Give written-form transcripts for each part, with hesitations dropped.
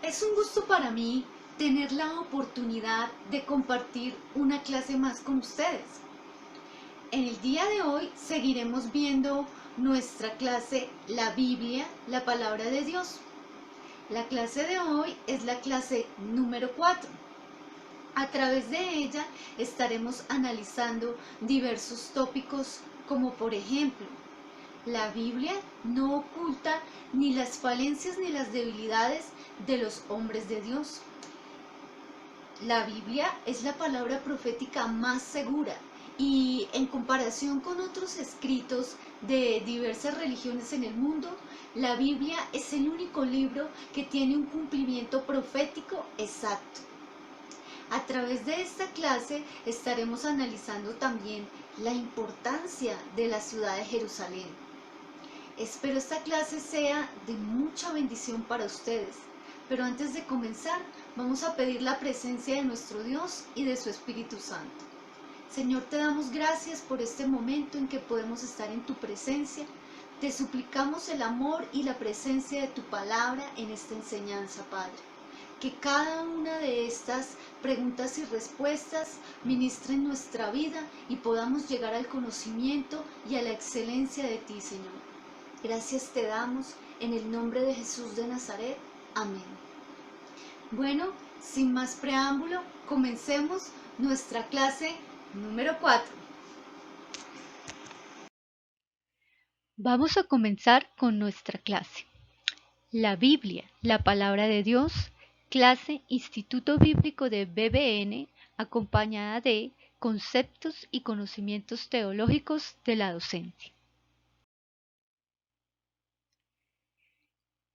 Es un gusto para mí tener la oportunidad de compartir una clase más con ustedes. En el día de hoy seguiremos viendo nuestra clase La Biblia, la Palabra de Dios. La clase de hoy es la clase número 4. A través de ella estaremos analizando diversos tópicos como por ejemplo, la Biblia no oculta ni las falencias ni las debilidades de los hombres de Dios. La Biblia es la palabra profética más segura y en comparación con otros escritos de diversas religiones en el mundo, la Biblia es el único libro que tiene un cumplimiento profético exacto. A través de esta clase estaremos analizando también la importancia de la ciudad de Jerusalén. Espero esta clase sea de mucha bendición para ustedes, pero antes de comenzar vamos a pedir la presencia de nuestro Dios y de su Espíritu Santo. Señor, te damos gracias por este momento en que podemos estar en tu presencia. Te suplicamos el amor y la presencia de tu palabra en esta enseñanza, Padre. Que cada una de estas preguntas y respuestas ministre en nuestra vida y podamos llegar al conocimiento y a la excelencia de ti, Señor. Gracias te damos en el nombre de Jesús de Nazaret. Amén. Bueno, sin más preámbulo, comencemos nuestra clase número 4. Vamos a comenzar con nuestra clase. La Biblia, la Palabra de Dios, clase Instituto Bíblico de BBN, acompañada de conceptos y conocimientos teológicos de la docencia.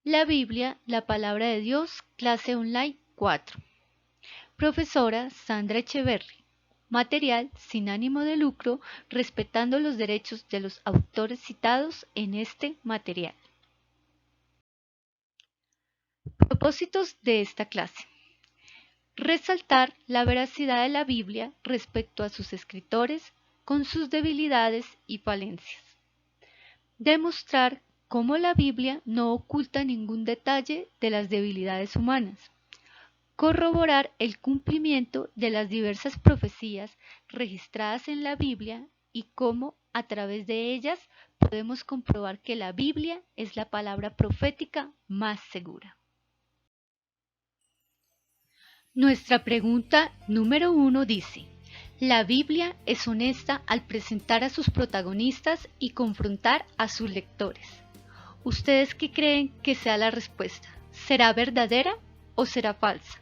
La Biblia, la Palabra de Dios, clase online 4. Profesora Sandra Echeverri. Material sin ánimo de lucro, respetando los derechos de los autores citados en este material. Propósitos de esta clase. Resaltar la veracidad de la Biblia respecto a sus escritores con sus debilidades y falencias. Demostrar cómo la Biblia no oculta ningún detalle de las debilidades humanas. Corroborar el cumplimiento de las diversas profecías registradas en la Biblia y cómo a través de ellas podemos comprobar que la Biblia es la palabra profética más segura. Nuestra pregunta número 1 dice: ¿la Biblia es honesta al presentar a sus protagonistas y confrontar a sus lectores? ¿Ustedes qué creen que sea la respuesta? ¿Será verdadera o será falsa?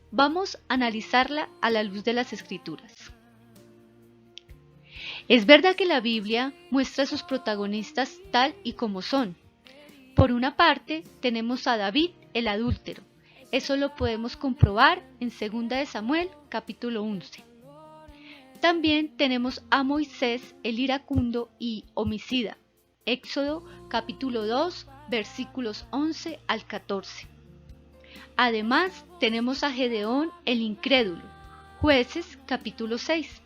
Vamos a analizarla a la luz de las Escrituras. Es verdad que la Biblia muestra a sus protagonistas tal y como son. Por una parte, tenemos a David, el adúltero. Eso lo podemos comprobar en 2 de Samuel, capítulo 11. También tenemos a Moisés, el iracundo y homicida. Éxodo, capítulo 2, versículos 11 al 14. Además, tenemos a Gedeón, el incrédulo. Jueces, capítulo 6.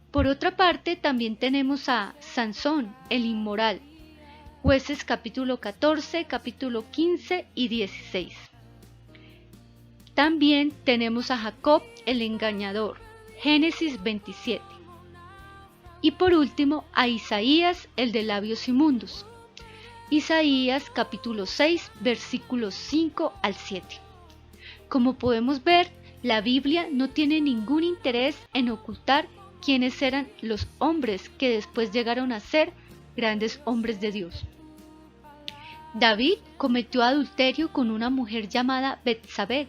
Por otra parte, también tenemos a Sansón, el inmoral. Jueces, capítulo 14, capítulo 15 y 16. También tenemos a Jacob, el engañador, Génesis 27. Y por último, a Isaías, el de labios inmundos. Isaías capítulo 6, versículos 5 al 7. Como podemos ver, la Biblia no tiene ningún interés en ocultar quiénes eran los hombres que después llegaron a ser grandes hombres de Dios. David cometió adulterio con una mujer llamada Betsabé.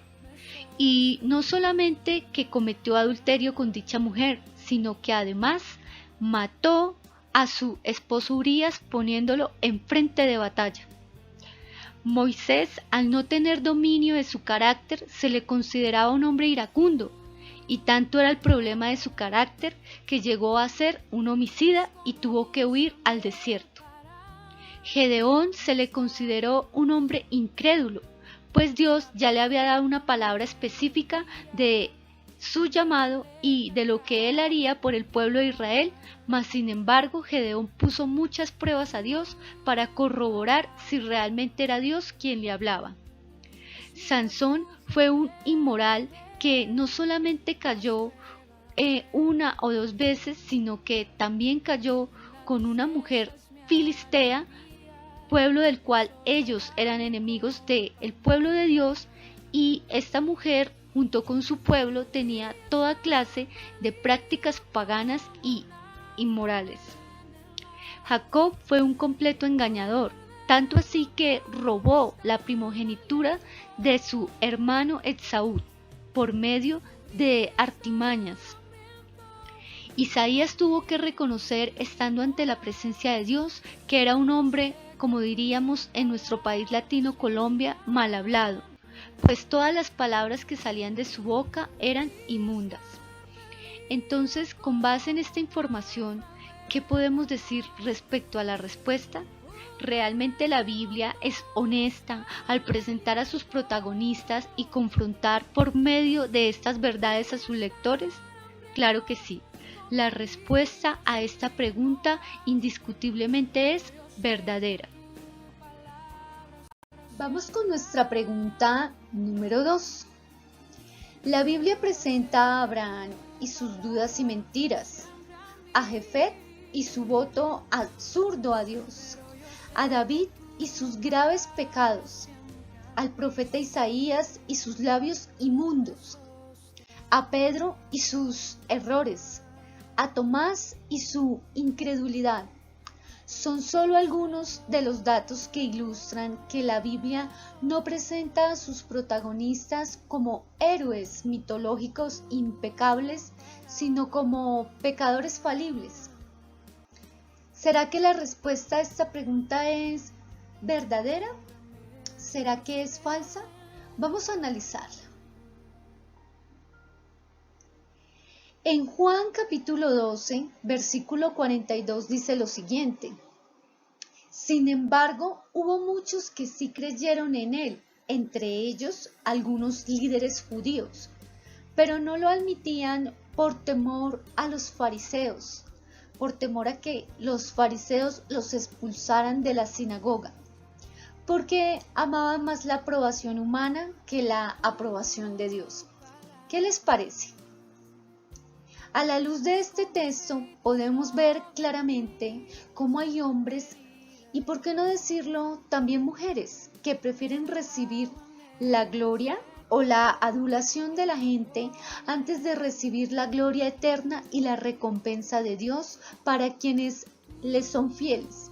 Y no solamente que cometió adulterio con dicha mujer, sino que además mató a su esposo Urías poniéndolo en frente de batalla. Moisés, al no tener dominio de su carácter, se le consideraba un hombre iracundo, y tanto era el problema de su carácter que llegó a ser un homicida y tuvo que huir al desierto. Gedeón se le consideró un hombre incrédulo, pues Dios ya le había dado una palabra específica de su llamado y de lo que él haría por el pueblo de Israel, mas sin embargo Gedeón puso muchas pruebas a Dios para corroborar si realmente era Dios quien le hablaba. Sansón fue un inmoral que no solamente cayó una o dos veces, sino que también cayó con una mujer filistea, pueblo del cual ellos eran enemigos del pueblo de Dios, y esta mujer junto con su pueblo tenía toda clase de prácticas paganas y inmorales. Jacob fue un completo engañador, tanto así que robó la primogenitura de su hermano Esaú por medio de artimañas. Isaías tuvo que reconocer, estando ante la presencia de Dios, que era un hombre, como diríamos en nuestro país latino, Colombia, mal hablado, pues todas las palabras que salían de su boca eran inmundas. Entonces, con base en esta información, ¿qué podemos decir respecto a la respuesta? ¿Realmente la Biblia es honesta al presentar a sus protagonistas y confrontar por medio de estas verdades a sus lectores? Claro que sí. La respuesta a esta pregunta indiscutiblemente es verdadera. Vamos con nuestra pregunta número 2. La Biblia presenta a Abraham y sus dudas y mentiras, a Jefet y su voto absurdo a Dios, a David y sus graves pecados, al profeta Isaías y sus labios inmundos, a Pedro y sus errores, a Tomás y su incredulidad. Son solo algunos de los datos que ilustran que la Biblia no presenta a sus protagonistas como héroes mitológicos impecables, sino como pecadores falibles. ¿Será que la respuesta a esta pregunta es verdadera? ¿Será que es falsa? Vamos a analizarla. En Juan capítulo 12, versículo 42 dice lo siguiente: sin embargo, hubo muchos que sí creyeron en él, entre ellos algunos líderes judíos, pero no lo admitían por temor a los fariseos, por temor a que los fariseos los expulsaran de la sinagoga, porque amaban más la aprobación humana que la aprobación de Dios. ¿Qué les parece? A la luz de este texto podemos ver claramente cómo hay hombres, y por qué no decirlo también mujeres, que prefieren recibir la gloria o la adulación de la gente antes de recibir la gloria eterna y la recompensa de Dios para quienes les son fieles.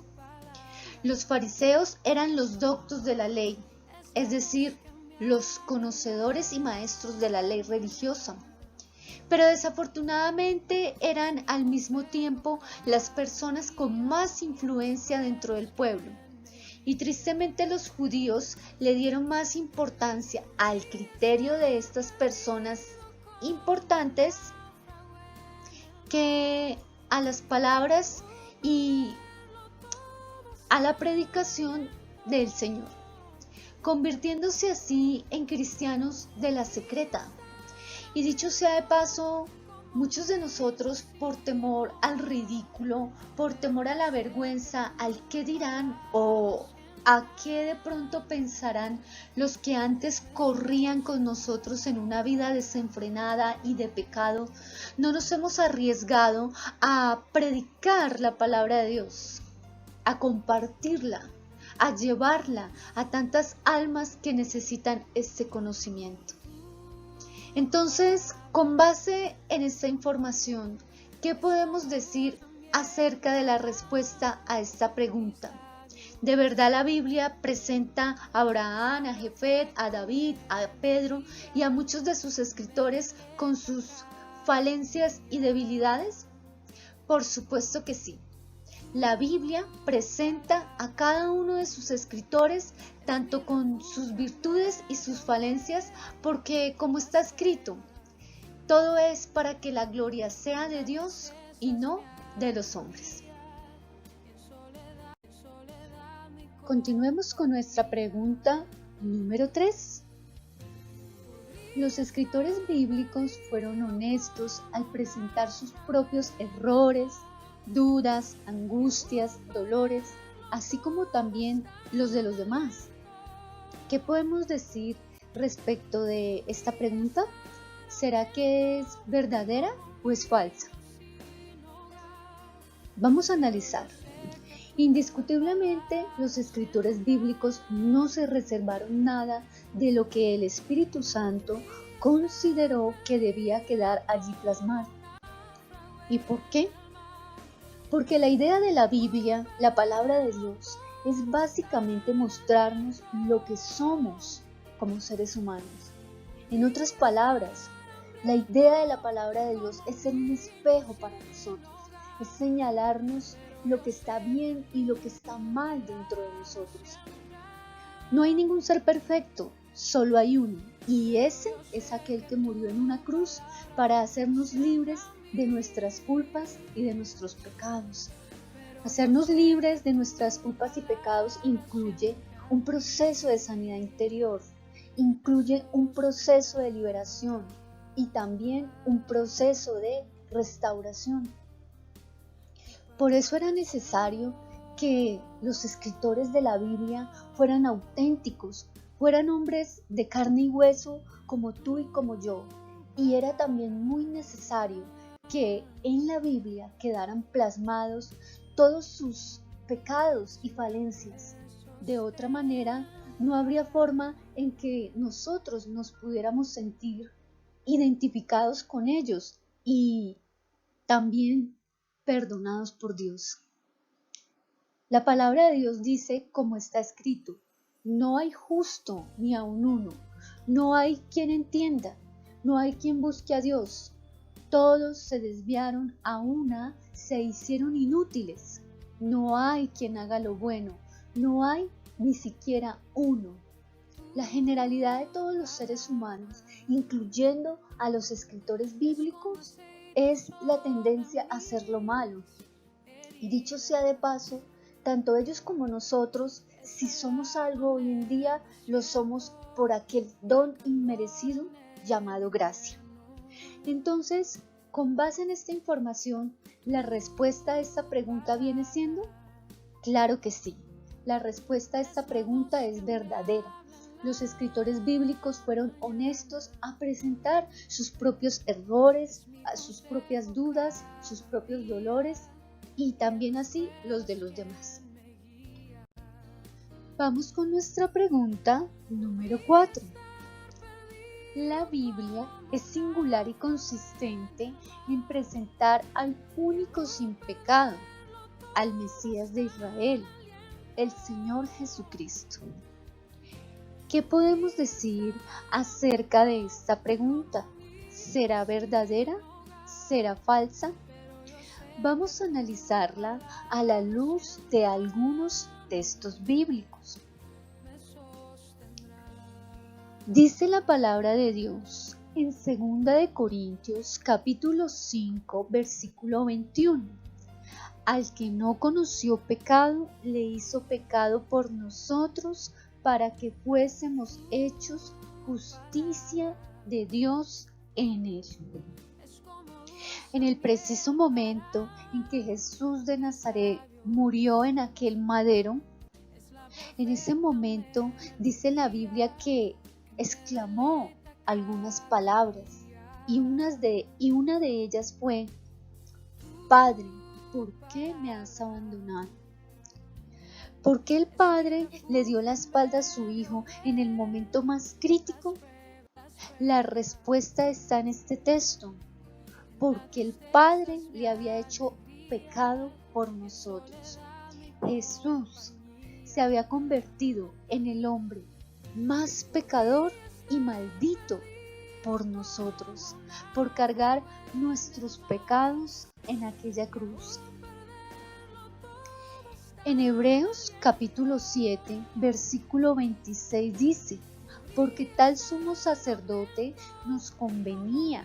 Los fariseos eran los doctos de la ley, es decir, los conocedores y maestros de la ley religiosa. Pero desafortunadamente eran al mismo tiempo las personas con más influencia dentro del pueblo. Y tristemente los judíos le dieron más importancia al criterio de estas personas importantes que a las palabras y a la predicación del Señor, convirtiéndose así en cristianos de la secreta. Y dicho sea de paso, muchos de nosotros, por temor al ridículo, por temor a la vergüenza, al qué dirán o a qué de pronto pensarán los que antes corrían con nosotros en una vida desenfrenada y de pecado, no nos hemos arriesgado a predicar la palabra de Dios, a compartirla, a llevarla a tantas almas que necesitan este conocimiento. Entonces, con base en esta información, ¿qué podemos decir acerca de la respuesta a esta pregunta? ¿De verdad la Biblia presenta a Abraham, a Jefet, a David, a Pedro y a muchos de sus escritores con sus falencias y debilidades? Por supuesto que sí. La Biblia presenta a cada uno de sus escritores tanto con sus virtudes y sus falencias, porque como está escrito, todo es para que la gloria sea de Dios y no de los hombres. Continuemos con nuestra pregunta número 3. Los escritores bíblicos fueron honestos al presentar sus propios errores, dudas, angustias, dolores, así como también los de los demás. ¿Qué podemos decir respecto de esta pregunta? ¿Será que es verdadera o es falsa? Vamos a analizar. Indiscutiblemente, los escritores bíblicos no se reservaron nada de lo que el Espíritu Santo consideró que debía quedar allí plasmado. ¿Y por qué? Porque la idea de la Biblia, la palabra de Dios, es básicamente mostrarnos lo que somos como seres humanos. En otras palabras, la idea de la palabra de Dios es ser un espejo para nosotros, es señalarnos lo que está bien y lo que está mal dentro de nosotros. No hay ningún ser perfecto, solo hay uno, y ese es aquel que murió en una cruz para hacernos libres de nuestras culpas y de nuestros pecados. Hacernos libres de nuestras culpas y pecados incluye un proceso de sanidad interior, incluye un proceso de liberación y también un proceso de restauración. Por eso era necesario que los escritores de la Biblia fueran auténticos, fueran hombres de carne y hueso como tú y como yo. Y era también muy necesario que en la Biblia quedaran plasmados todos sus pecados y falencias. De otra manera, no habría forma en que nosotros nos pudiéramos sentir identificados con ellos y también perdonados por Dios. La palabra de Dios dice, como está escrito, no hay justo ni aun uno, no hay quien entienda, no hay quien busque a Dios. Todos se desviaron, a una se hicieron inútiles. No hay quien haga lo bueno, no hay ni siquiera uno. La generalidad de todos los seres humanos, incluyendo a los escritores bíblicos, es la tendencia a hacer lo malo. Y dicho sea de paso, tanto ellos como nosotros, si somos algo hoy en día, lo somos por aquel don inmerecido llamado gracia. Entonces, con base en esta información, ¿la respuesta a esta pregunta viene siendo? Claro que sí. La respuesta a esta pregunta es verdadera. Los escritores bíblicos fueron honestos a presentar sus propios errores, sus propias dudas, sus propios dolores y también así los de los demás. Vamos con nuestra pregunta número 4. La Biblia es singular y consistente en presentar al único sin pecado, al Mesías de Israel, el Señor Jesucristo. ¿Qué podemos decir acerca de esta pregunta? ¿Será verdadera? ¿Será falsa? Vamos a analizarla a la luz de algunos textos bíblicos. Dice la palabra de Dios en 2 Corintios capítulo 5 versículo 21. Al que no conoció pecado, le hizo pecado por nosotros para que fuésemos hechos justicia de Dios en él. En el preciso momento en que Jesús de Nazaret murió en aquel madero, en ese momento dice la Biblia que exclamó algunas palabras y una de ellas fue: Padre, ¿por qué me has abandonado? ¿Por qué el Padre le dio la espalda a su Hijo en el momento más crítico? La respuesta está en este texto. Porque el Padre le había hecho pecado por nosotros. Jesús se había convertido en el hombre más pecador y maldito por nosotros, por cargar nuestros pecados en aquella cruz. En Hebreos capítulo 7, versículo 26 dice: porque tal sumo sacerdote nos convenía,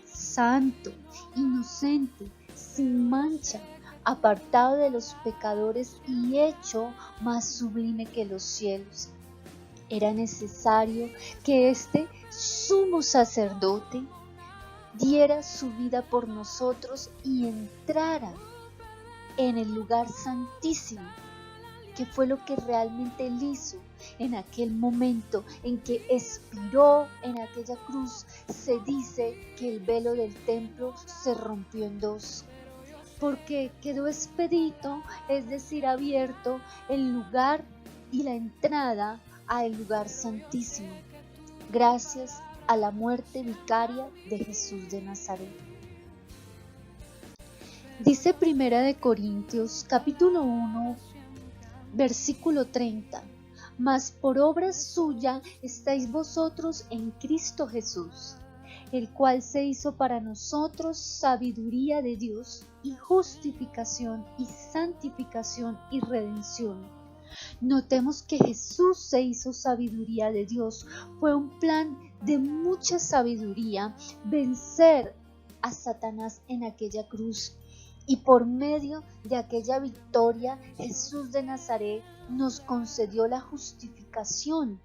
santo, inocente, sin mancha, apartado de los pecadores y hecho más sublime que los cielos. Era necesario que este sumo sacerdote diera su vida por nosotros y entrara en el lugar santísimo. qué fue lo que realmente Él hizo en aquel momento en que expiró en aquella cruz. Se dice que el velo del templo se rompió en dos, porque quedó expedito, es decir, abierto el lugar y la entrada al lugar santísimo, gracias a la muerte vicaria de Jesús de Nazaret. Dice Primera de Corintios, capítulo 1, versículo 30, mas por obra suya estáis vosotros en Cristo Jesús, el cual se hizo para nosotros sabiduría de Dios y justificación y santificación y redención. Notemos que Jesús se hizo sabiduría de Dios. Fue un plan de mucha sabiduría vencer a Satanás en aquella cruz. Y por medio de aquella victoria, Jesús de Nazaret nos concedió la justificación.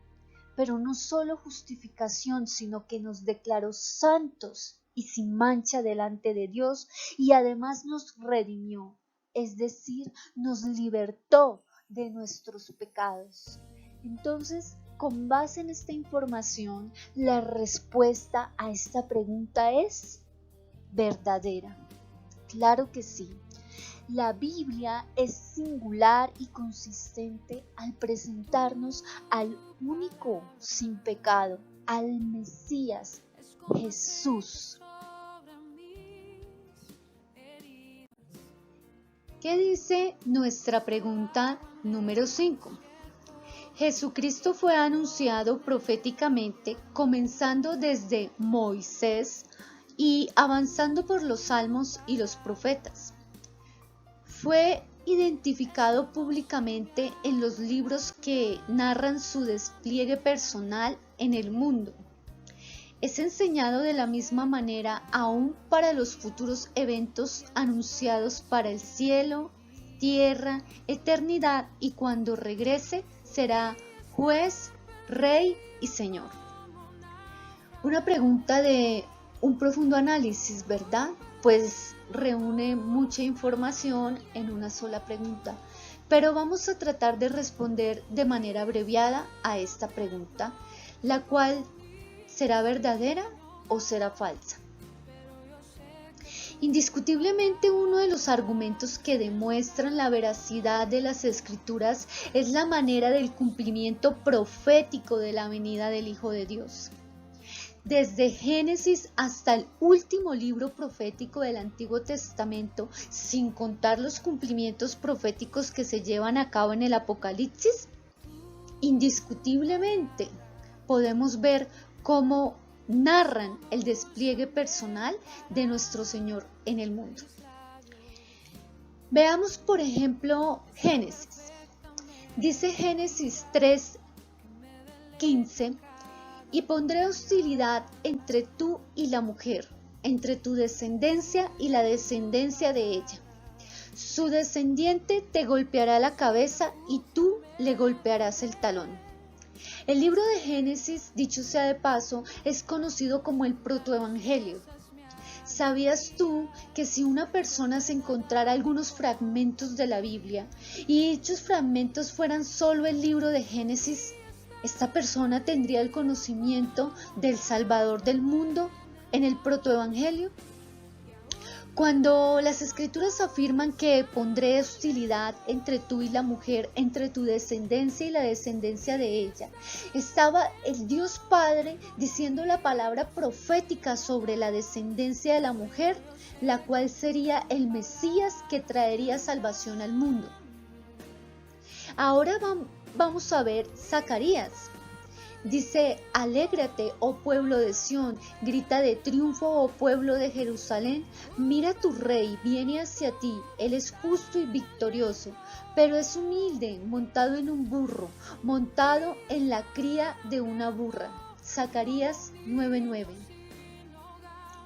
Pero no solo justificación, sino que nos declaró santos y sin mancha delante de Dios, y además nos redimió, es decir, nos libertó de nuestros pecados. Entonces, con base en esta información, la respuesta a esta pregunta es verdadera. Claro que sí. La Biblia es singular y consistente al presentarnos al único sin pecado, al Mesías, Jesús. ¿Qué dice nuestra pregunta número 5? Jesucristo fue anunciado proféticamente, comenzando desde Moisés y avanzando por los salmos y los profetas. Fue identificado públicamente en los libros que narran su despliegue personal en el mundo. Es enseñado de la misma manera aún para los futuros eventos anunciados para el cielo, tierra, eternidad, y cuando regrese será juez, rey y señor. Una pregunta de un profundo análisis, ¿verdad? Pues reúne mucha información en una sola pregunta, pero vamos a tratar de responder de manera abreviada a esta pregunta, la cual ¿será verdadera o será falsa? Indiscutiblemente uno de los argumentos que demuestran la veracidad de las Escrituras es la manera del cumplimiento profético de la venida del Hijo de Dios. Desde Génesis hasta el último libro profético del Antiguo Testamento, sin contar los cumplimientos proféticos que se llevan a cabo en el Apocalipsis, indiscutiblemente podemos ver cómo narran el despliegue personal de nuestro Señor en el mundo. Veamos, por ejemplo, Génesis. Dice Génesis 3:15, y pondré hostilidad entre tú y la mujer, entre tu descendencia y la descendencia de ella. Su descendiente te golpeará la cabeza y tú le golpearás el talón. El libro de Génesis, dicho sea de paso, es conocido como el protoevangelio. ¿Sabías tú que si una persona se encontrara algunos fragmentos de la Biblia y dichos fragmentos fueran solo el libro de Génesis, esta persona tendría el conocimiento del Salvador del mundo en el protoevangelio? Cuando las Escrituras afirman que pondré hostilidad entre tú y la mujer, entre tu descendencia y la descendencia de ella, estaba el Dios Padre diciendo la palabra profética sobre la descendencia de la mujer, la cual sería el Mesías que traería salvación al mundo. Ahora vamos a ver Zacarías. Dice: alégrate, oh pueblo de Sión, grita de triunfo, oh pueblo de Jerusalén, mira tu rey, viene hacia ti, él es justo y victorioso, pero es humilde, montado en un burro, montado en la cría de una burra. Zacarías 9:9.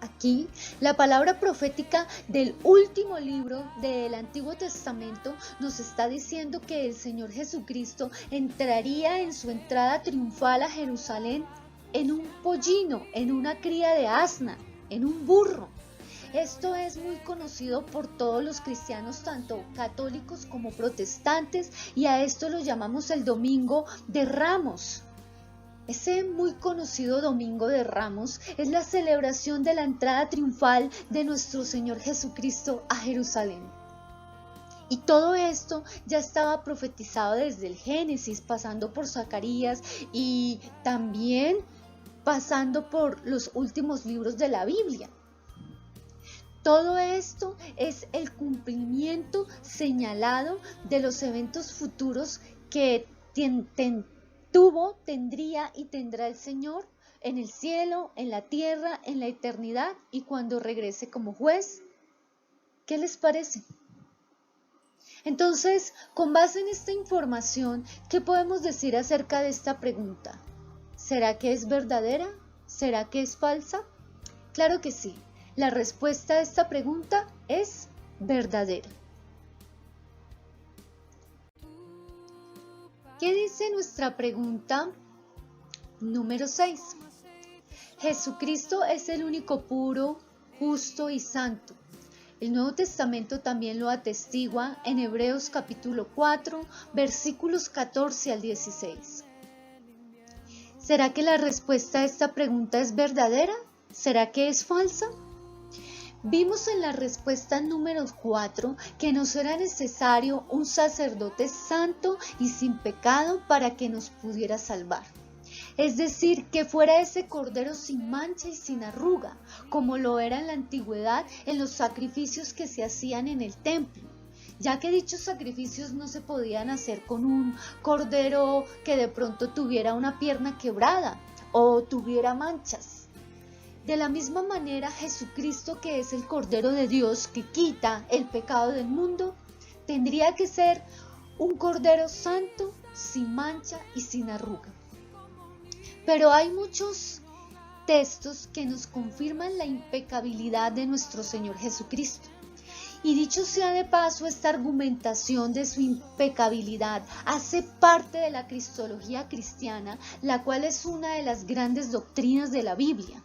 Aquí, la palabra profética del último libro del Antiguo Testamento nos está diciendo que el Señor Jesucristo entraría en su entrada triunfal a Jerusalén en un pollino, en una cría de asna, en un burro. Esto es muy conocido por todos los cristianos, tanto católicos como protestantes, y a esto lo llamamos el Domingo de Ramos. Ese muy conocido Domingo de Ramos es la celebración de la entrada triunfal de nuestro Señor Jesucristo a Jerusalén. Y todo esto ya estaba profetizado desde el Génesis, pasando por Zacarías y también pasando por los últimos libros de la Biblia. Todo esto es el cumplimiento señalado de los eventos futuros que tendría y tendrá el Señor en el cielo, en la tierra, en la eternidad y cuando regrese como juez. ¿Qué les parece? Entonces, con base en esta información, ¿qué podemos decir acerca de esta pregunta? ¿Será que es verdadera? ¿Será que es falsa? Claro que sí. La respuesta a esta pregunta es verdadera. ¿Qué dice nuestra pregunta número 6? Jesucristo es el único puro, justo y santo. El Nuevo Testamento también lo atestigua en Hebreos capítulo 4, versículos 14 al 16. ¿Será que la respuesta a esta pregunta es verdadera? ¿Será que es falsa? Vimos en la respuesta número 4 que nos era necesario un sacerdote santo y sin pecado para que nos pudiera salvar. Es decir, que fuera ese cordero sin mancha y sin arruga, como lo era en la antigüedad en los sacrificios que se hacían en el templo, ya que dichos sacrificios no se podían hacer con un cordero que de pronto tuviera una pierna quebrada o tuviera manchas. De la misma manera, Jesucristo, que es el Cordero de Dios que quita el pecado del mundo, tendría que ser un Cordero santo, sin mancha y sin arruga. Pero hay muchos textos que nos confirman la impecabilidad de nuestro Señor Jesucristo. Y dicho sea de paso, esta argumentación de su impecabilidad hace parte de la cristología cristiana, la cual es una de las grandes doctrinas de la Biblia.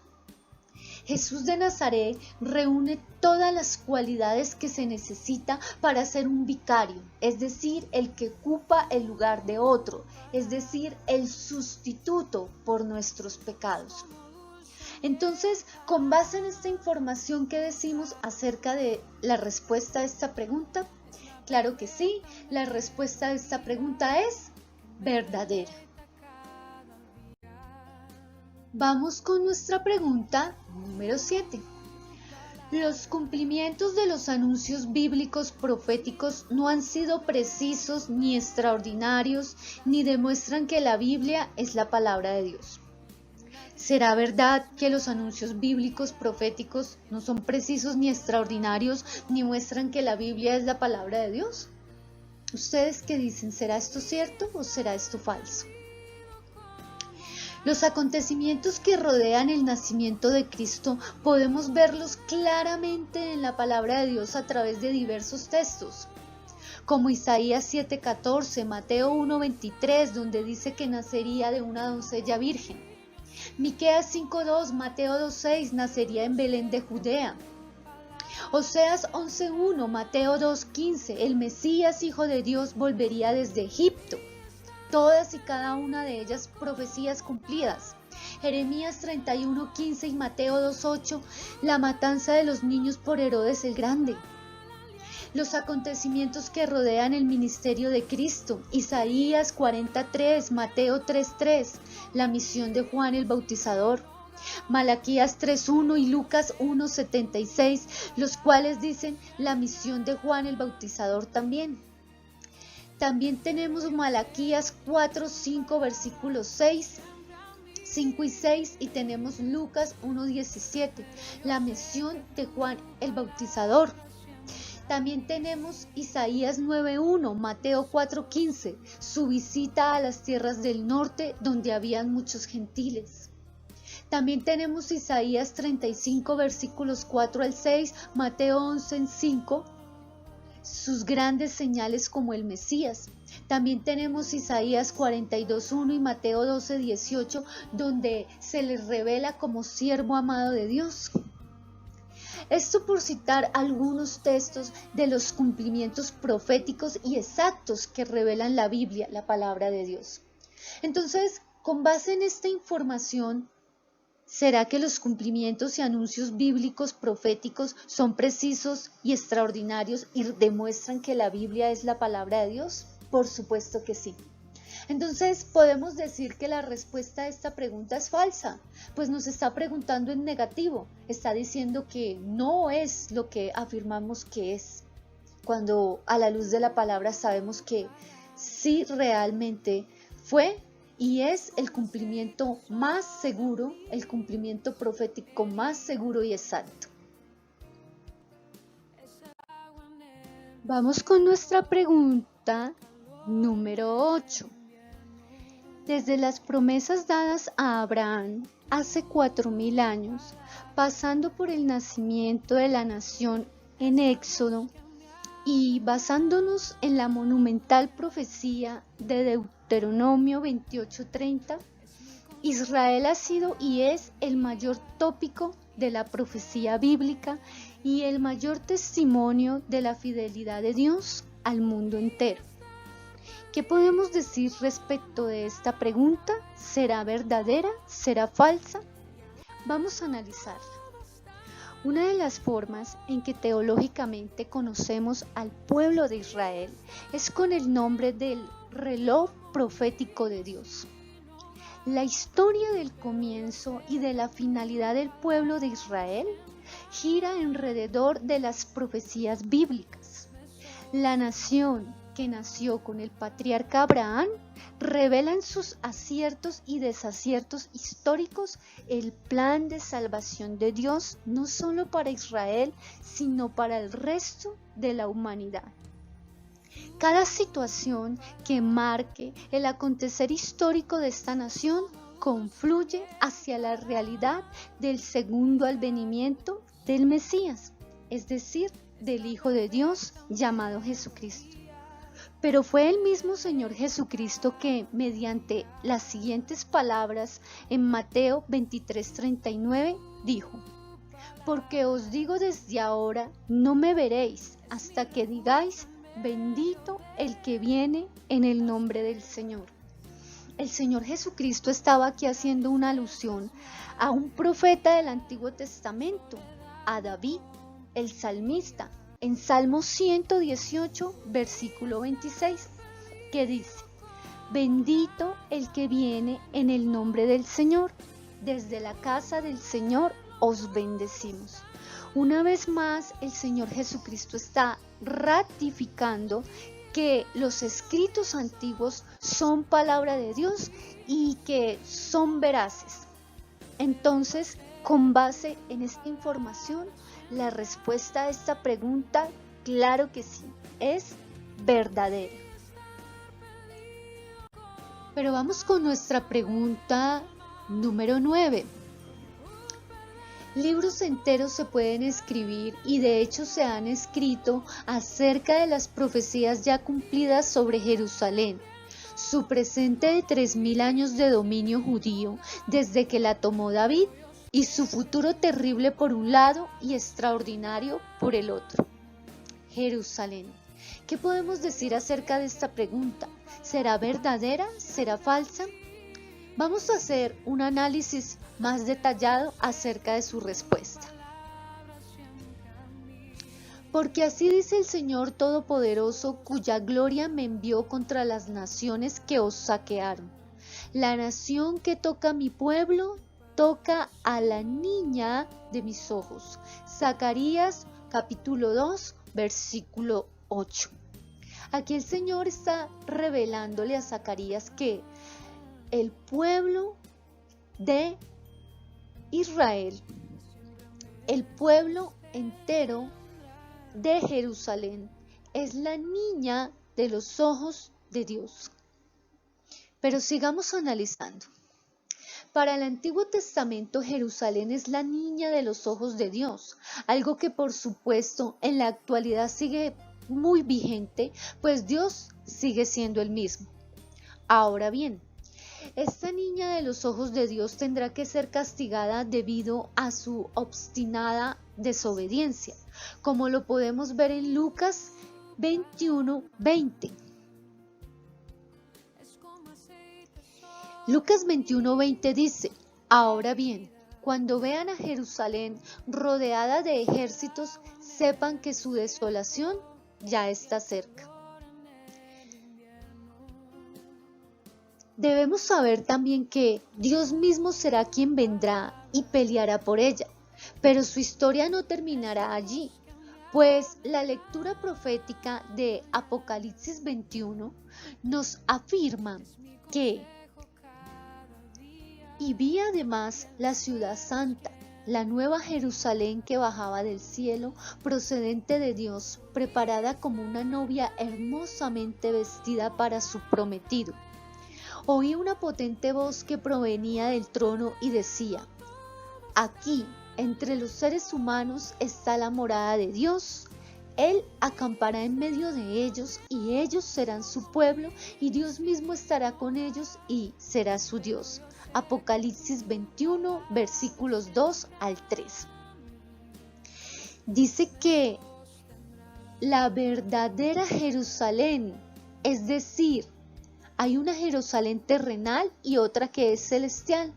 Jesús de Nazaret reúne todas las cualidades que se necesita para ser un vicario, es decir, el que ocupa el lugar de otro, es decir, el sustituto por nuestros pecados. Entonces, con base en esta información, ¿qué decimos acerca de la respuesta a esta pregunta? Claro que sí, la respuesta a esta pregunta es verdadera. Vamos con nuestra pregunta número 7. Los cumplimientos de los anuncios bíblicos proféticos no han sido precisos ni extraordinarios, ni demuestran que la Biblia es la palabra de Dios. ¿Será verdad que los anuncios bíblicos proféticos no son precisos ni extraordinarios, ni muestran que la Biblia es la palabra de Dios? ¿Ustedes qué dicen? ¿Será esto cierto o será esto falso? Los acontecimientos que rodean el nacimiento de Cristo podemos verlos claramente en la palabra de Dios a través de diversos textos, como Isaías 7:14, Mateo 1:23, donde dice que nacería de una doncella virgen. Miqueas 5:2, Mateo 2:6, nacería en Belén de Judea. Oseas 11:1, Mateo 2:15, el Mesías, Hijo de Dios, volvería desde Egipto. Todas y cada una de ellas profecías cumplidas. Jeremías 31:15 y Mateo 2:8, la matanza de los niños por Herodes el Grande. Los acontecimientos que rodean el ministerio de Cristo. Isaías 40:3, Mateo 3:3, la misión de Juan el Bautizador. Malaquías 3:1 y Lucas 1:76, los cuales dicen la misión de Juan el Bautizador también. También tenemos Malaquías 4:5, versículos 5 y 6, y tenemos Lucas 1:17, la misión de Juan el Bautizador. También tenemos Isaías 9:1, Mateo 4:15, su visita a las tierras del norte donde habían muchos gentiles. También tenemos Isaías 35, versículos 4 al 6, Mateo 11:5, sus grandes señales como el Mesías. También tenemos Isaías 42:1 y Mateo 12:18, donde se les revela como siervo amado de Dios. Esto por citar algunos textos de los cumplimientos proféticos y exactos que revelan la Biblia, la palabra de Dios. Entonces, con base en esta información, ¿será que los cumplimientos y anuncios bíblicos proféticos son precisos y extraordinarios y demuestran que la Biblia es la palabra de Dios? Por supuesto que sí. Entonces podemos decir que la respuesta a esta pregunta es falsa, pues nos está preguntando en negativo, está diciendo que no es lo que afirmamos que es, cuando a la luz de la palabra sabemos que sí realmente fue y es el cumplimiento más seguro, el cumplimiento profético más seguro y exacto. Vamos con nuestra pregunta número 8. Desde las promesas dadas a Abraham hace 4000 años, pasando por el nacimiento de la nación en Éxodo y basándonos en la monumental profecía de Deuteronomio 28:30, Israel ha sido y es el mayor tópico de la profecía bíblica y el mayor testimonio de la fidelidad de Dios al mundo entero. ¿Qué podemos decir respecto de esta pregunta? ¿Será verdadera? ¿Será falsa? Vamos a analizarla. Una de las formas en que teológicamente conocemos al pueblo de Israel es con el nombre del reloj profético de Dios. La historia del comienzo y de la finalidad del pueblo de Israel gira alrededor de las profecías bíblicas. La nación que nació con el patriarca Abraham revela en sus aciertos y desaciertos históricos el plan de salvación de Dios no solo para Israel, sino para el resto de la humanidad. Cada situación que marque el acontecer histórico de esta nación confluye hacia la realidad del segundo advenimiento del Mesías, es decir, del Hijo de Dios llamado Jesucristo. Pero fue el mismo Señor Jesucristo que, mediante las siguientes palabras en Mateo 23:39, dijo: porque os digo desde ahora, no me veréis hasta que digáis, bendito el que viene en el nombre del Señor. El Señor Jesucristo estaba aquí haciendo una alusión a un profeta del Antiguo Testamento, a David, el salmista, en Salmo 118, versículo 26, que dice: bendito el que viene en el nombre del Señor, desde la casa del Señor os bendecimos. Una vez más, el Señor Jesucristo está ratificando que los escritos antiguos son palabra de Dios y que son veraces. Entonces, con base en esta información, la respuesta a esta pregunta, claro que sí, es verdadera. Pero vamos con nuestra pregunta número 9. Libros enteros se pueden escribir y de hecho se han escrito acerca de las profecías ya cumplidas sobre Jerusalén, su presente de 3000 años de dominio judío desde que la tomó David y su futuro terrible por un lado y extraordinario por el otro. Jerusalén. ¿Qué podemos decir acerca de esta pregunta? ¿Será verdadera? ¿Será falsa? Vamos a hacer un análisis más detallado acerca de su respuesta. Porque así dice el Señor Todopoderoso, cuya gloria me envió contra las naciones que os saquearon. La nación que toca a mi pueblo, toca a la niña de mis ojos. Zacarías capítulo 2, versículo 8. Aquí el Señor está revelándole a Zacarías que el pueblo de Israel, el pueblo entero de Jerusalén, es la niña de los ojos de Dios. Pero sigamos analizando. Para el Antiguo Testamento, Jerusalén es la niña de los ojos de Dios, algo que por supuesto en la actualidad sigue muy vigente, pues Dios sigue siendo el mismo. Ahora bien, Esta niña de los ojos de Dios tendrá que ser castigada debido a su obstinada desobediencia, como lo podemos ver en Lucas 21:20. Lucas 21:20 dice: ahora bien, cuando vean a Jerusalén rodeada de ejércitos, sepan que su desolación ya está cerca. Debemos saber también que Dios mismo será quien vendrá y peleará por ella, pero su historia no terminará allí, pues la lectura profética de Apocalipsis 21 nos afirma que y vi además la ciudad santa, la nueva Jerusalén que bajaba del cielo, procedente de Dios, preparada como una novia hermosamente vestida para su prometido. Oí una potente voz que provenía del trono y decía: aquí, entre los seres humanos, está la morada de Dios. Él acampará en medio de ellos y ellos serán su pueblo y Dios mismo estará con ellos y será su Dios. Apocalipsis 21, versículos 2 al 3. Dice que la verdadera Jerusalén, es decir, hay una Jerusalén terrenal y otra que es celestial.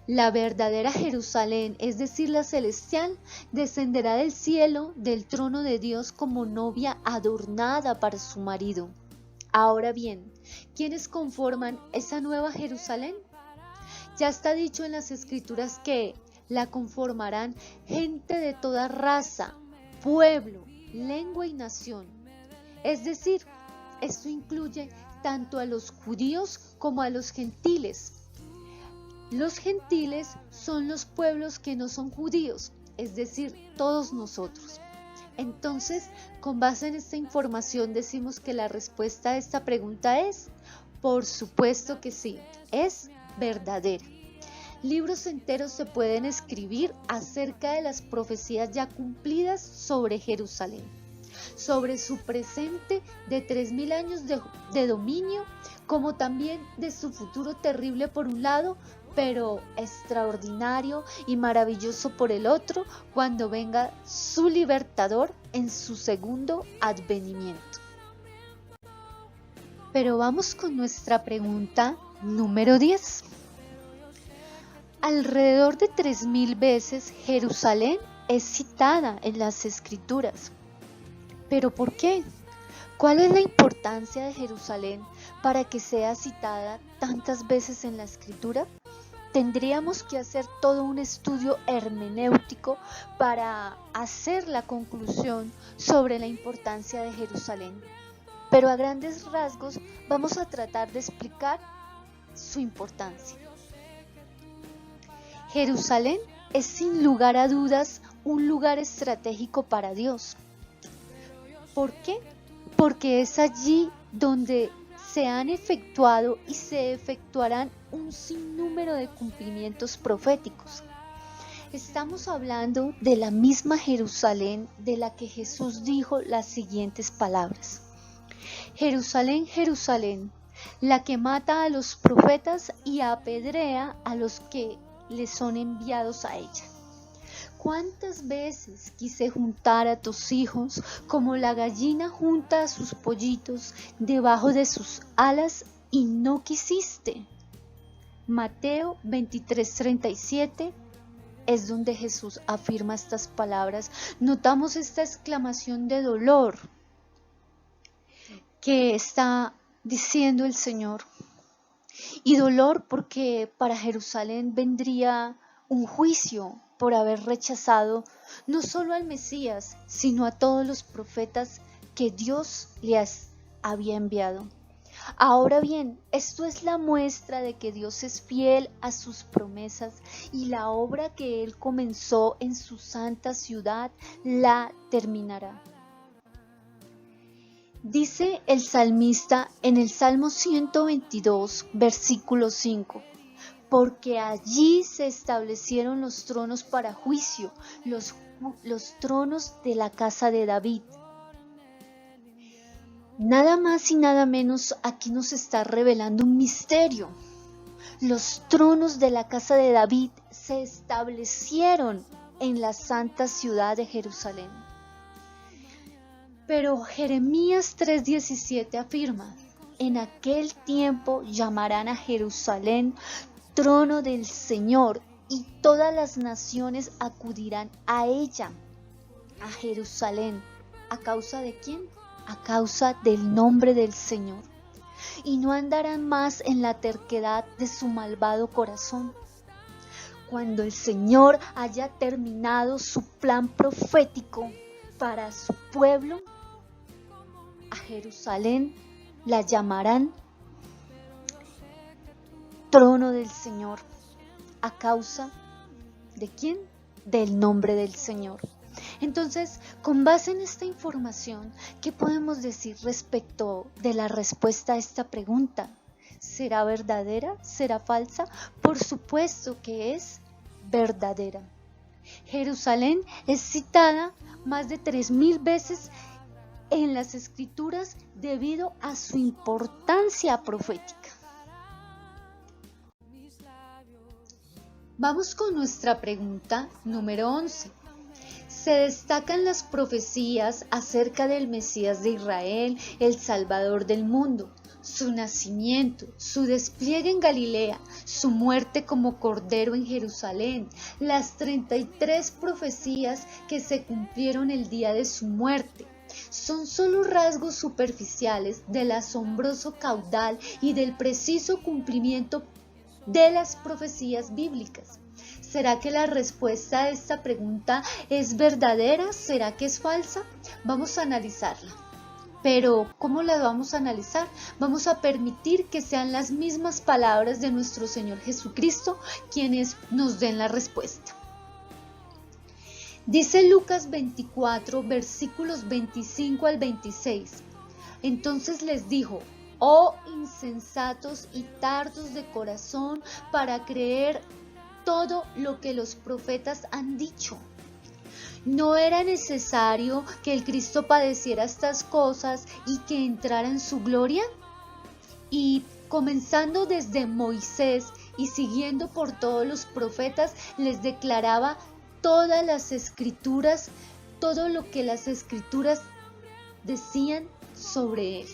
La verdadera Jerusalén, es decir, la celestial, descenderá del cielo, del trono de Dios, como novia adornada para su marido. Ahora bien, ¿quiénes conforman esa nueva Jerusalén? Ya está dicho en las Escrituras que la conformarán gente de toda raza, pueblo, lengua y nación. Es decir, esto incluye tanto a los judíos como a los gentiles. Los gentiles son los pueblos que no son judíos, es decir, todos nosotros. Entonces, con base en esta información decimos que la respuesta a esta pregunta es: por supuesto que sí, es verdadera. Libros enteros se pueden escribir acerca de las profecías ya cumplidas sobre Jerusalén, sobre su presente de 3000 años de dominio, como también de su futuro terrible por un lado, pero extraordinario y maravilloso por el otro, cuando venga su libertador en su segundo advenimiento. Pero vamos con nuestra pregunta número 10. Alrededor de 3000 veces Jerusalén es citada en las Escrituras. ¿Pero por qué? ¿Cuál es la importancia de Jerusalén para que sea citada tantas veces en la Escritura? Tendríamos que hacer todo un estudio hermenéutico para hacer la conclusión sobre la importancia de Jerusalén. Pero a grandes rasgos vamos a tratar de explicar su importancia. Jerusalén es sin lugar a dudas un lugar estratégico para Dios. ¿Por qué? Porque es allí donde se han efectuado y se efectuarán un sinnúmero de cumplimientos proféticos. Estamos hablando de la misma Jerusalén de la que Jesús dijo las siguientes palabras: Jerusalén, Jerusalén, la que mata a los profetas y apedrea a los que le son enviados a ella. ¿Cuántas veces quise juntar a tus hijos como la gallina junta a sus pollitos debajo de sus alas y no quisiste? Mateo 23:37 es donde Jesús afirma estas palabras. Notamos esta exclamación de dolor que está diciendo el Señor. Y dolor porque para Jerusalén vendría un juicio por haber rechazado no solo al Mesías, sino a todos los profetas que Dios le había enviado. Ahora bien, esto es la muestra de que Dios es fiel a sus promesas y la obra que Él comenzó en su santa ciudad la terminará. Dice el salmista en el Salmo 122, versículo 5: porque allí se establecieron los tronos para juicio, los tronos de la casa de David. Nada más y nada menos aquí nos está revelando un misterio. Los tronos de la casa de David se establecieron en la santa ciudad de Jerusalén. Pero Jeremías 3:17 afirma: en aquel tiempo llamarán a Jerusalén trono del Señor, y todas las naciones acudirán a ella, a Jerusalén. ¿A causa de quién? A causa del nombre del Señor. Y no andarán más en la terquedad de su malvado corazón. Cuando el Señor haya terminado su plan profético para su pueblo, a Jerusalén la llamarán trono del Señor. ¿A causa de quién? Del nombre del Señor. Entonces, con base en esta información, ¿qué podemos decir respecto de la respuesta a esta pregunta? ¿Será verdadera? ¿Será falsa? Por supuesto que es verdadera. Jerusalén es citada más de 3000 veces en las Escrituras debido a su importancia profética. Vamos con nuestra pregunta número 11. Se destacan las profecías acerca del Mesías de Israel, el Salvador del mundo, su nacimiento, su despliegue en Galilea, su muerte como cordero en Jerusalén, las 33 profecías que se cumplieron el día de su muerte. Son solo rasgos superficiales del asombroso caudal y del preciso cumplimiento de las profecías bíblicas. ¿Será que la respuesta a esta pregunta es verdadera? ¿Será que es falsa? Vamos a analizarla. Pero, ¿cómo la vamos a analizar? Vamos a permitir que sean las mismas palabras de nuestro Señor Jesucristo quienes nos den la respuesta. Dice Lucas 24, versículos 25 al 26. Entonces les dijo: oh insensatos y tardos de corazón para creer todo lo que los profetas han dicho. ¿No era necesario que el Cristo padeciera estas cosas y que entrara en su gloria? Y comenzando desde Moisés y siguiendo por todos los profetas, les declaraba todas las Escrituras, todo lo que las Escrituras decían sobre él.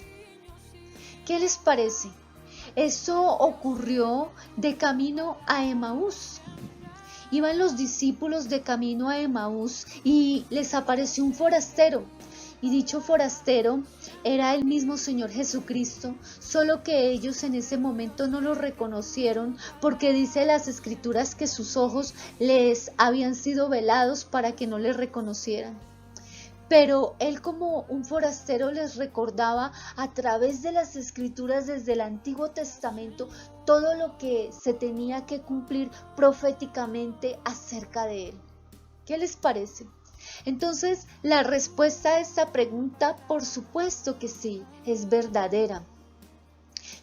¿Qué les parece? Eso ocurrió de camino a Emaús. Iban los discípulos de camino a Emaús y les apareció un forastero. Y dicho forastero era el mismo Señor Jesucristo, solo que ellos en ese momento no lo reconocieron porque dice las Escrituras que sus ojos les habían sido velados para que no le reconocieran. Pero él, como un forastero, les recordaba a través de las Escrituras desde el Antiguo Testamento todo lo que se tenía que cumplir proféticamente acerca de él. ¿Qué les parece? Entonces, la respuesta a esta pregunta, por supuesto que sí, es verdadera.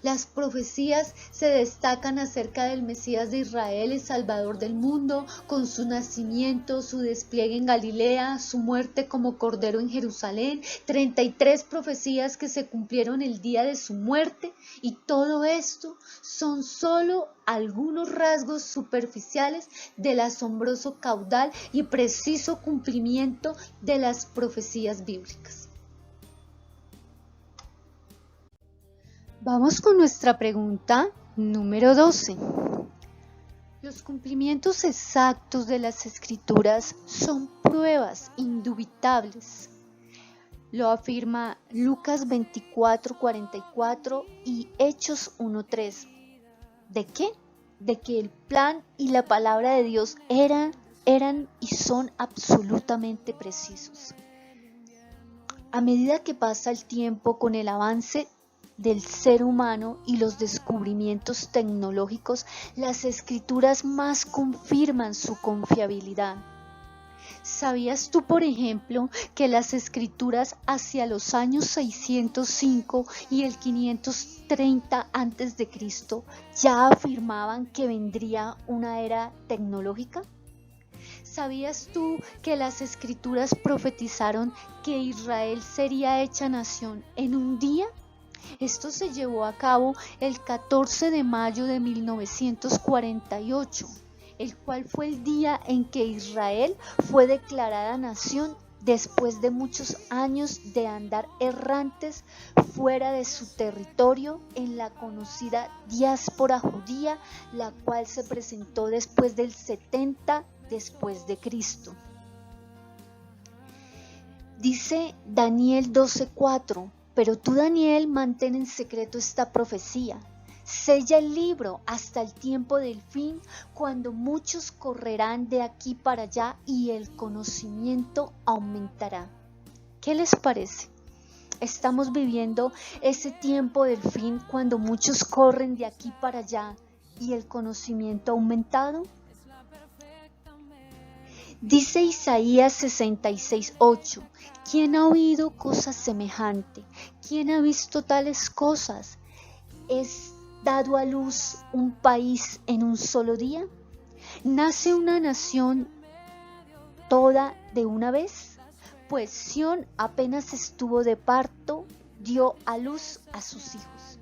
Las profecías se destacan acerca del Mesías de Israel, el Salvador del mundo, con su nacimiento, su despliegue en Galilea, su muerte como cordero en Jerusalén, 33 profecías que se cumplieron el día de su muerte, y todo esto son solo algunos rasgos superficiales del asombroso caudal y preciso cumplimiento de las profecías bíblicas. Vamos con nuestra pregunta número 12. Los cumplimientos exactos de las Escrituras son pruebas indubitables. Lo afirma Lucas 24:44 y Hechos 1:3. ¿De qué? De que el plan y la palabra de Dios eran y son absolutamente precisos. A medida que pasa el tiempo con el avance del ser humano y los descubrimientos tecnológicos, las Escrituras más confirman su confiabilidad. ¿Sabías tú, por ejemplo, que las Escrituras hacia los años 605 y el 530 a.C. ya afirmaban que vendría una era tecnológica? ¿Sabías tú que las Escrituras profetizaron que Israel sería hecha nación en un día? Esto se llevó a cabo el 14 de mayo de 1948, el cual fue el día en que Israel fue declarada nación después de muchos años de andar errantes fuera de su territorio en la conocida diáspora judía, la cual se presentó después del 70 después de Cristo. Dice Daniel 12:4, pero tú, Daniel, mantén en secreto esta profecía. Sella el libro hasta el tiempo del fin, cuando muchos correrán de aquí para allá y el conocimiento aumentará. ¿Qué les parece? ¿Estamos viviendo ese tiempo del fin cuando muchos corren de aquí para allá y el conocimiento ha aumentado? Dice Isaías 66:8, ¿quién ha oído cosas semejantes? ¿Quién ha visto tales cosas? ¿Es dado a luz un país en un solo día? ¿Nace una nación toda de una vez? Pues Sión apenas estuvo de parto, dio a luz a sus hijos.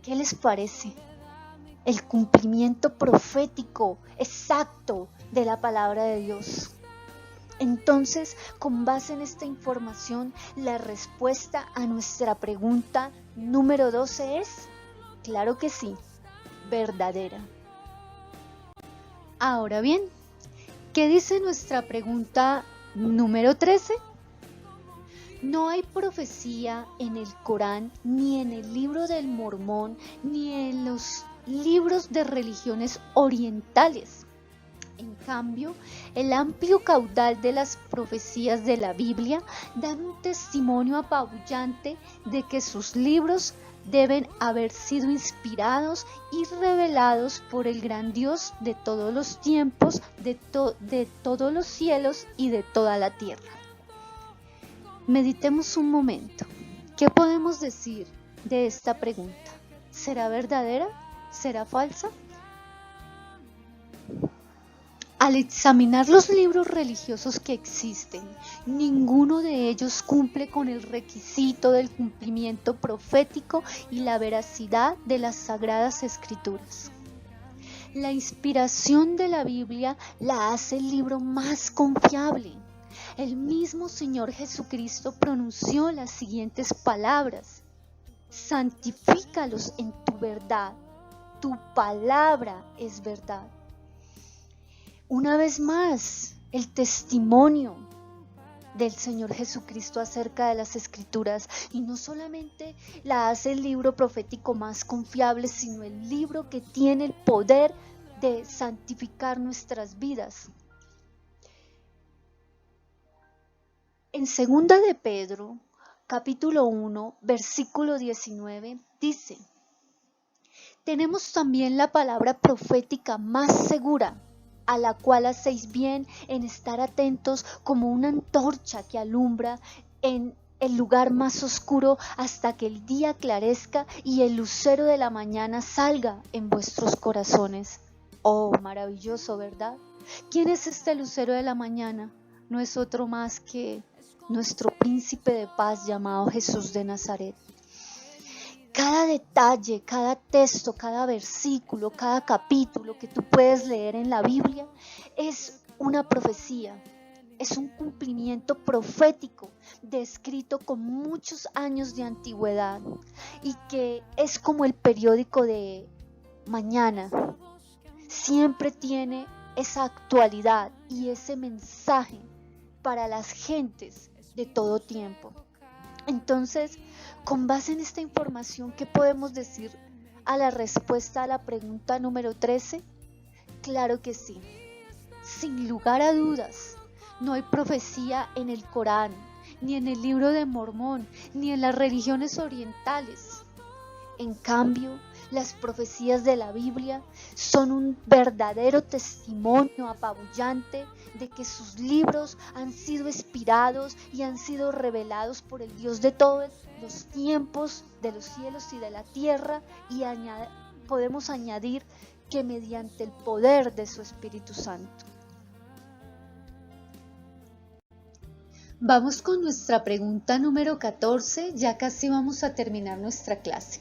¿Qué les parece? El cumplimiento profético exacto de la palabra de Dios. Entonces, con base en esta información, la respuesta a nuestra pregunta número 12 es, claro que sí, verdadera. Ahora bien, ¿qué dice nuestra pregunta número 13? No hay profecía en el Corán, ni en el libro del Mormón, ni en los libros de religiones orientales. En cambio, el amplio caudal de las profecías de la Biblia dan un testimonio apabullante de que sus libros deben haber sido inspirados y revelados por el gran Dios de todos los tiempos, de todos los cielos y de toda la tierra. Meditemos un momento. ¿Qué podemos decir de esta pregunta? ¿Será verdadera? ¿Será falsa? Al examinar los libros religiosos que existen, ninguno de ellos cumple con el requisito del cumplimiento profético y la veracidad de las Sagradas Escrituras. La inspiración de la Biblia la hace el libro más confiable. El mismo Señor Jesucristo pronunció las siguientes palabras: santifícalos en tu verdad, tu palabra es verdad. Una vez más, el testimonio del Señor Jesucristo acerca de las Escrituras, y no solamente la hace el libro profético más confiable, sino el libro que tiene el poder de santificar nuestras vidas. En 2 de Pedro, capítulo 1, versículo 19, dice: tenemos también la palabra profética más segura, a la cual hacéis bien en estar atentos como una antorcha que alumbra en el lugar más oscuro hasta que el día aclarezca y el lucero de la mañana salga en vuestros corazones. Oh, maravilloso, ¿verdad? ¿Quién es este lucero de la mañana? No es otro más que nuestro príncipe de paz llamado Jesús de Nazaret. Cada detalle, cada texto, cada versículo, cada capítulo que tú puedes leer en la Biblia es una profecía, es un cumplimiento profético descrito con muchos años de antigüedad y que es como el periódico de mañana. Siempre tiene esa actualidad y ese mensaje para las gentes de todo tiempo. Entonces, con base en esta información, ¿qué podemos decir a la respuesta a la pregunta número 13? Claro que sí. Sin lugar a dudas, no hay profecía en el Corán, ni en el libro de Mormón, ni en las religiones orientales. En cambio, las profecías de la Biblia son un verdadero testimonio apabullante de que sus libros han sido inspirados y han sido revelados por el Dios de todos los tiempos, de los cielos y de la tierra, y podemos añadir que mediante el poder de su Espíritu Santo. Vamos con nuestra pregunta número 14, ya casi vamos a terminar nuestra clase.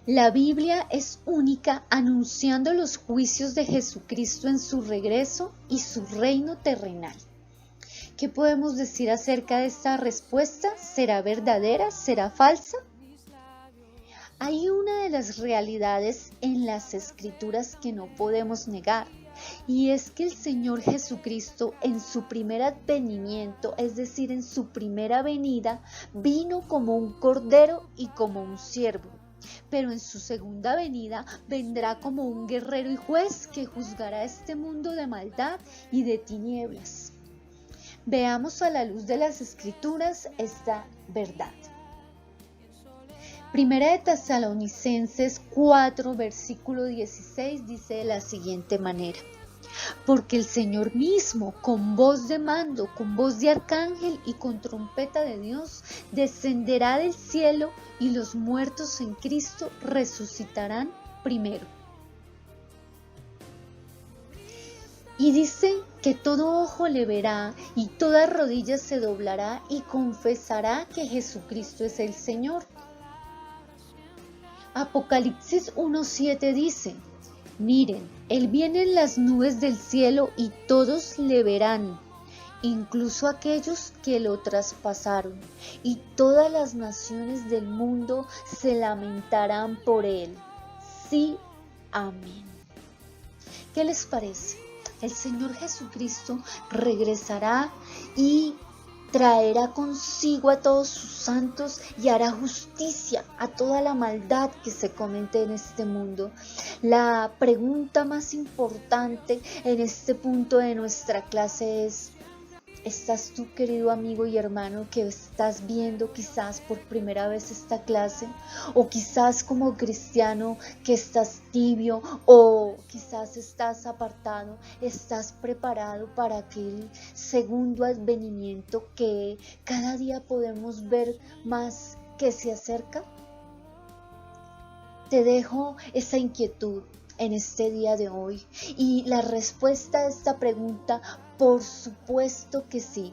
La Biblia es única anunciando los juicios de Jesucristo en su regreso y su reino terrenal. ¿Qué podemos decir acerca de esta respuesta? ¿Será verdadera? ¿Será falsa? Hay una de las realidades en las Escrituras que no podemos negar, y es que el Señor Jesucristo en su primer advenimiento, es decir, en su primera venida, vino como un cordero y como un siervo. Pero en su segunda venida vendrá como un guerrero y juez que juzgará este mundo de maldad y de tinieblas. Veamos a la luz de las Escrituras esta verdad. Primera de Tesalonicenses 4, versículo 16 dice de la siguiente manera: porque el Señor mismo, con voz de mando, con voz de arcángel y con trompeta de Dios, descenderá del cielo y los muertos en Cristo resucitarán primero. Y dice que todo ojo le verá y toda rodilla se doblará y confesará que Jesucristo es el Señor. Apocalipsis 1:7 dice: miren, Él viene en las nubes del cielo y todos le verán, incluso aquellos que lo traspasaron, y todas las naciones del mundo se lamentarán por Él. Sí, amén. ¿Qué les parece? El Señor Jesucristo regresará y traerá consigo a todos sus santos y hará justicia a toda la maldad que se comete en este mundo. La pregunta más importante en este punto de nuestra clase es: ¿estás tú, querido amigo y hermano, que estás viendo quizás por primera vez esta clase? O quizás como cristiano que estás tibio, o quizás estás apartado, estás preparado para aquel segundo advenimiento que cada día podemos ver más que se acerca. Te dejo esa inquietud en este día de hoy, y la respuesta a esta pregunta, por supuesto que sí,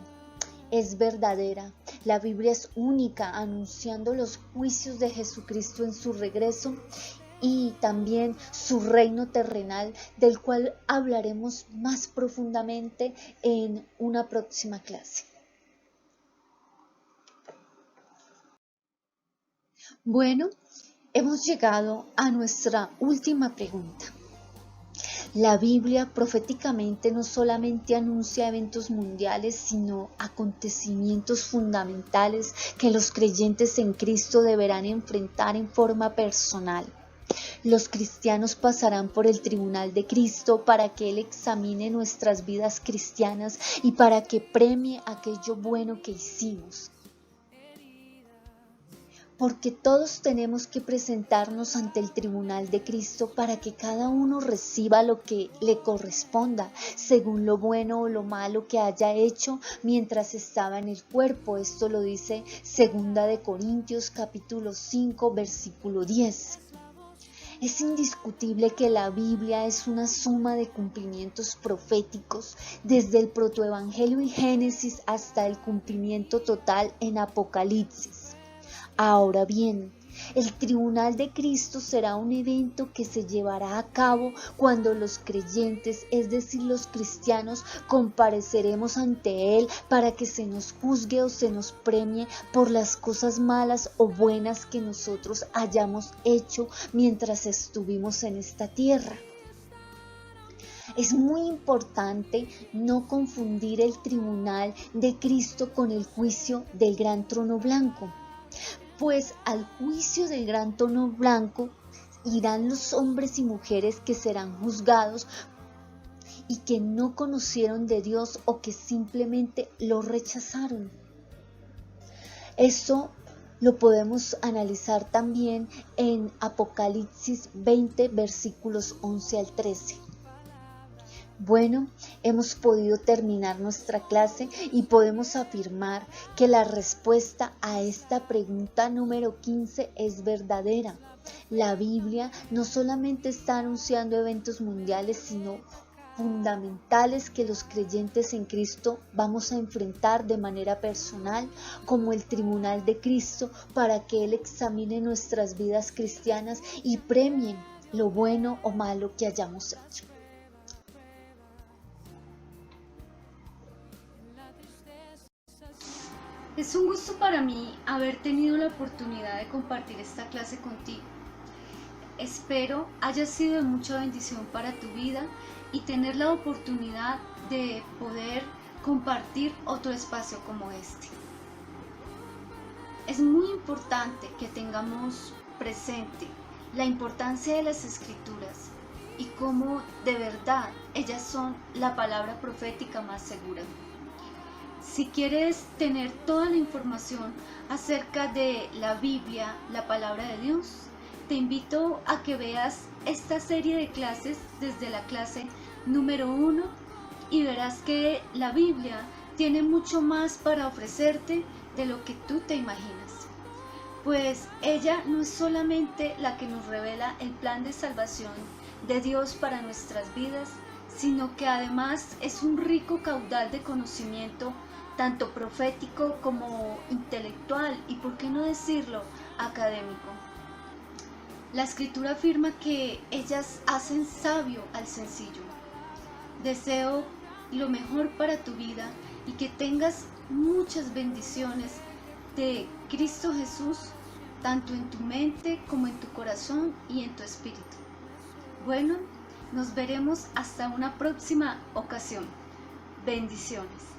es verdadera. La Biblia es única anunciando los juicios de Jesucristo en su regreso y también su reino terrenal, del cual hablaremos más profundamente en una próxima clase. Bueno, hemos llegado a nuestra última pregunta. La Biblia proféticamente no solamente anuncia eventos mundiales, sino acontecimientos fundamentales que los creyentes en Cristo deberán enfrentar en forma personal. Los cristianos pasarán por el tribunal de Cristo para que Él examine nuestras vidas cristianas y para que premie aquello bueno que hicimos. Porque todos tenemos que presentarnos ante el tribunal de Cristo para que cada uno reciba lo que le corresponda, según lo bueno o lo malo que haya hecho mientras estaba en el cuerpo. Esto lo dice 2 Corintios capítulo 5, versículo 10. Es indiscutible que la Biblia es una suma de cumplimientos proféticos, desde el protoevangelio y Génesis hasta el cumplimiento total en Apocalipsis. Ahora bien, el tribunal de Cristo será un evento que se llevará a cabo cuando los creyentes, es decir, los cristianos, compareceremos ante Él para que se nos juzgue o se nos premie por las cosas malas o buenas que nosotros hayamos hecho mientras estuvimos en esta tierra. Es muy importante no confundir el tribunal de Cristo con el juicio del gran trono blanco. Pues al juicio del gran trono blanco irán los hombres y mujeres que serán juzgados y que no conocieron de Dios o que simplemente lo rechazaron. Eso lo podemos analizar también en Apocalipsis 20, versículos 11 al 13. Bueno, hemos podido terminar nuestra clase y podemos afirmar que la respuesta a esta pregunta número 15 es verdadera. La Biblia no solamente está anunciando eventos mundiales, sino fundamentales que los creyentes en Cristo vamos a enfrentar de manera personal, como el tribunal de Cristo, para que Él examine nuestras vidas cristianas y premie lo bueno o malo que hayamos hecho. Es un gusto para mí haber tenido la oportunidad de compartir esta clase contigo. Espero haya sido de mucha bendición para tu vida y tener la oportunidad de poder compartir otro espacio como este. Es muy importante que tengamos presente la importancia de las Escrituras y cómo de verdad ellas son la palabra profética más segura. Si quieres tener toda la información acerca de la Biblia, la palabra de Dios, te invito a que veas esta serie de clases desde la clase número 1 y verás que la Biblia tiene mucho más para ofrecerte de lo que tú te imaginas. Pues ella no es solamente la que nos revela el plan de salvación de Dios para nuestras vidas, sino que además es un rico caudal de conocimiento, tanto profético como intelectual y, por qué no decirlo, académico. La Escritura afirma que ellas hacen sabio al sencillo. Deseo lo mejor para tu vida y que tengas muchas bendiciones de Cristo Jesús, tanto en tu mente como en tu corazón y en tu espíritu. Bueno, nos veremos hasta una próxima ocasión. Bendiciones.